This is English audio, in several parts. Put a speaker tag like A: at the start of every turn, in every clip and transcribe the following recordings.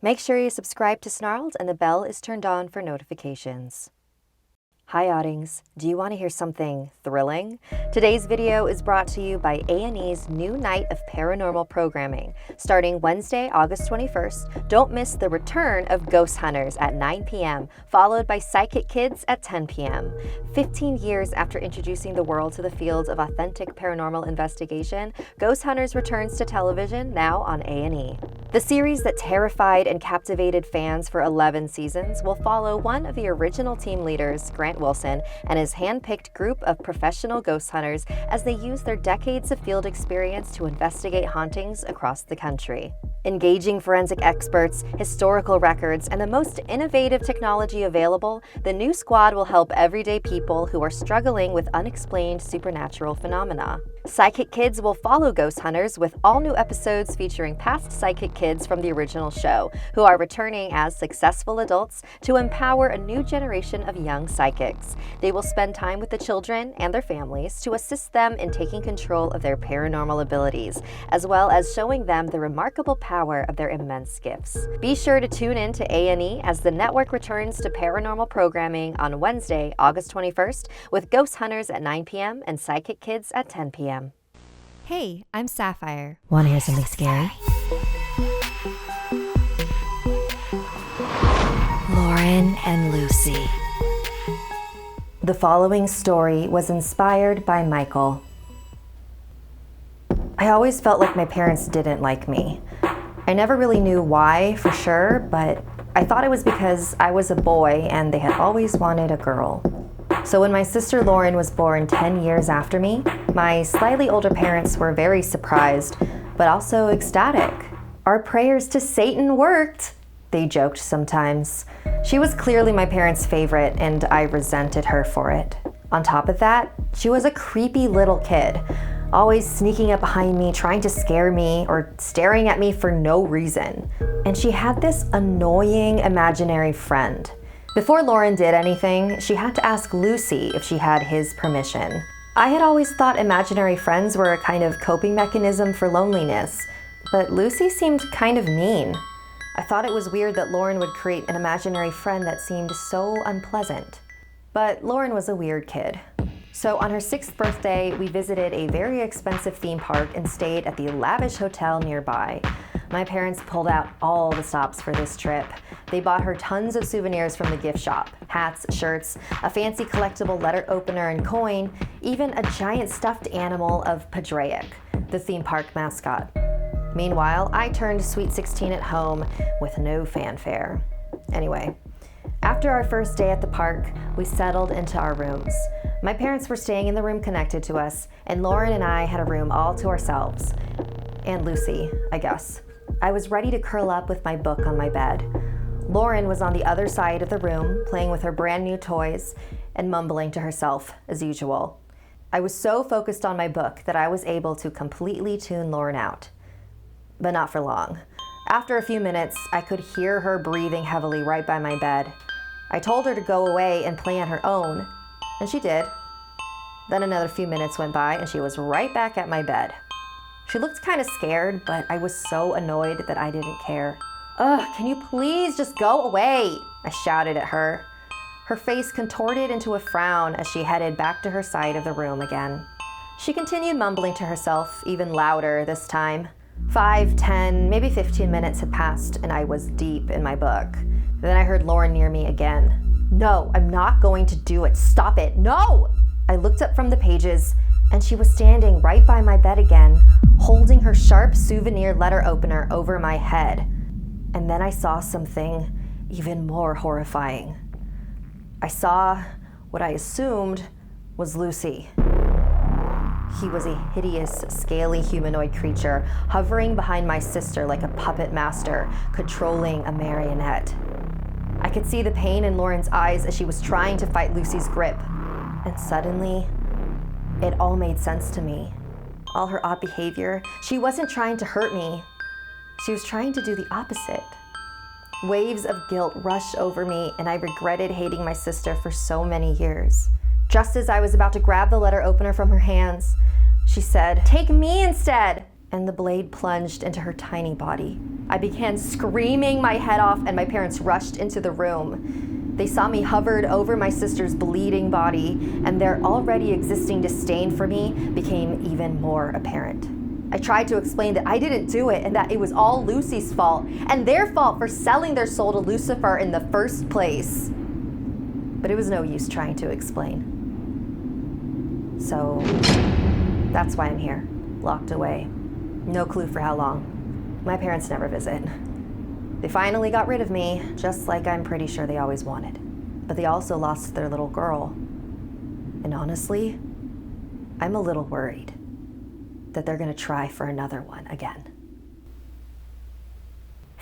A: Make sure you subscribe to Snarled and the bell is turned on for notifications. Hi Oddings, do you want to hear something thrilling? Today's video is brought to you by A&E's new night of paranormal programming. Starting Wednesday, August 21st, don't miss the return of Ghost Hunters at 9 p.m., followed by Psychic Kids at 10 p.m. 15 years after introducing the world to the fields of authentic paranormal investigation, Ghost Hunters returns to television now on A&E. The series that terrified and captivated fans for 11 seasons will follow one of the original team leaders, Grant Wilson, and his hand-picked group of professional ghost hunters as they use their decades of field experience to investigate hauntings across the country. Engaging forensic experts, historical records, and the most innovative technology available, the new squad will help everyday people who are struggling with unexplained supernatural phenomena. Psychic Kids will follow Ghost Hunters with all new episodes featuring past psychic kids from the original show, who are returning as successful adults to empower a new generation of young psychics. They will spend time with the children and their families to assist them in taking control of their paranormal abilities, as well as showing them the remarkable power of their immense gifts. Be sure to tune in to A&E as the network returns to paranormal programming on Wednesday, August 21st, with Ghost Hunters at 9 p.m. and Psychic Kids at 10 p.m.
B: Hey, I'm Sapphire.
A: Want to hear something scary? Lauren and Lucy. The following story was inspired by Michael. I always felt like my parents didn't like me. I never really knew why for sure, but I thought it was because I was a boy and they had always wanted a girl. So when my sister Lauren was born 10 years after me, my slightly older parents were very surprised, but also ecstatic. Our prayers to Satan worked, they joked sometimes. She was clearly my parents' favorite, and I resented her for it. On top of that, she was a creepy little kid, always sneaking up behind me, trying to scare me, or staring at me for no reason. And she had this annoying imaginary friend. Before Lauren did anything, she had to ask Lucy if she had his permission. I had always thought imaginary friends were a kind of coping mechanism for loneliness, but Lucy seemed kind of mean. I thought it was weird that Lauren would create an imaginary friend that seemed so unpleasant. But Lauren was a weird kid. So on her 6th birthday, we visited a very expensive theme park and stayed at the lavish hotel nearby. My parents pulled out all the stops for this trip. They bought her tons of souvenirs from the gift shop, hats, shirts, a fancy collectible letter opener and coin, even a giant stuffed animal of Padraic, the theme park mascot. Meanwhile, I turned sweet 16 at home with no fanfare. Anyway, after our first day at the park, we settled into our rooms. My parents were staying in the room connected to us, and Lauren and I had a room all to ourselves. And Lucy, I guess. I was ready to curl up with my book on my bed. Lauren was on the other side of the room, playing with her brand new toys and mumbling to herself, as usual. I was so focused on my book that I was able to completely tune Lauren out. But not for long. After a few minutes, I could hear her breathing heavily right by my bed. I told her to go away and play on her own, and she did. Then another few minutes went by and she was right back at my bed. She looked kind of scared, but I was so annoyed that I didn't care. Ugh, can you please just go away? I shouted at her. Her face contorted into a frown as she headed back to her side of the room again. She continued mumbling to herself, even louder this time. 5, 10, maybe 15 minutes had passed and I was deep in my book. Then I heard Lauren near me again. No, I'm not going to do it. Stop it. No! I looked up from the pages and she was standing right by my bed again, holding her sharp souvenir letter opener over my head. And then I saw something even more horrifying. I saw what I assumed was Lucy. He was a hideous, scaly humanoid creature, hovering behind my sister like a puppet master, controlling a marionette. I could see the pain in Lauren's eyes as she was trying to fight Lucy's grip. And suddenly, it all made sense to me. All her odd behavior, she wasn't trying to hurt me. She was trying to do the opposite. Waves of guilt rushed over me, and I regretted hating my sister for so many years. Just as I was about to grab the letter opener from her hands, she said, "Take me instead!" and the blade plunged into her tiny body. I began screaming my head off, and my parents rushed into the room. They saw me hovered over my sister's bleeding body, and their already existing disdain for me became even more apparent. I tried to explain that I didn't do it and that it was all Lucy's fault and their fault for selling their soul to Lucifer in the first place. But it was no use trying to explain. So that's why I'm here, locked away. No clue for how long. My parents never visit. They finally got rid of me, just like I'm pretty sure they always wanted. But they also lost their little girl. And honestly, I'm a little worried that they're gonna try for another one again.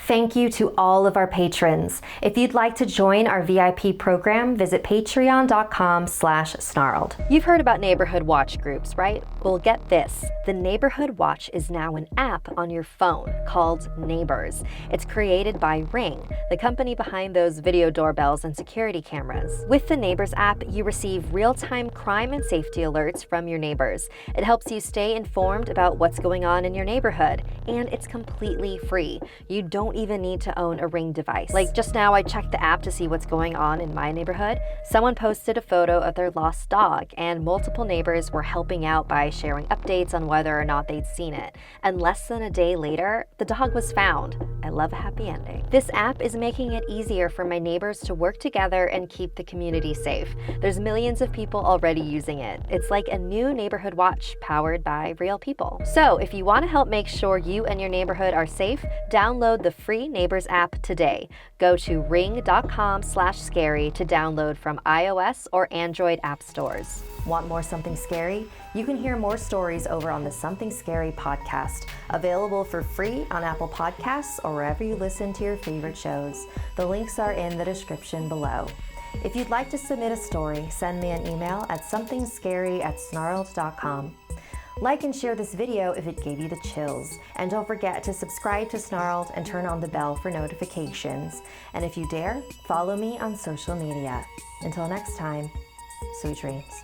A: Thank you to all of our patrons. If you'd like to join our VIP program, visit patreon.com/snarled. You've heard about neighborhood watch groups, right? Well, get this. The Neighborhood Watch is now an app on your phone called Neighbors. It's created by Ring, the company behind those video doorbells and security cameras. With the Neighbors app, you receive real-time crime and safety alerts from your neighbors. It helps you stay informed about what's going on in your neighborhood, and it's completely free. You don't even need to own a Ring device. Like just now, I checked the app to see what's going on in my neighborhood. Someone posted a photo of their lost dog, and multiple neighbors were helping out by sharing updates on whether or not they'd seen it. And less than a day later, the dog was found. I love a happy ending. This app is making it easier for my neighbors to work together and keep the community safe. There's millions of people already using it. It's like a new neighborhood watch powered by real people. So if you want to help make sure you and your neighborhood are safe, download the free Neighbors app today. Go to ring.com/scary to download from iOS or Android app stores. Want more Something Scary? You can hear more stories over on the Something Scary podcast, available for free on Apple Podcasts or wherever you listen to your favorite shows. The links are in the description below. If you'd like to submit a story, send me an email at somethingscary@snarled.com. Like and share this video if it gave you the chills. And don't forget to subscribe to Snarled and turn on the bell for notifications. And if you dare, follow me on social media. Until next time, sweet dreams.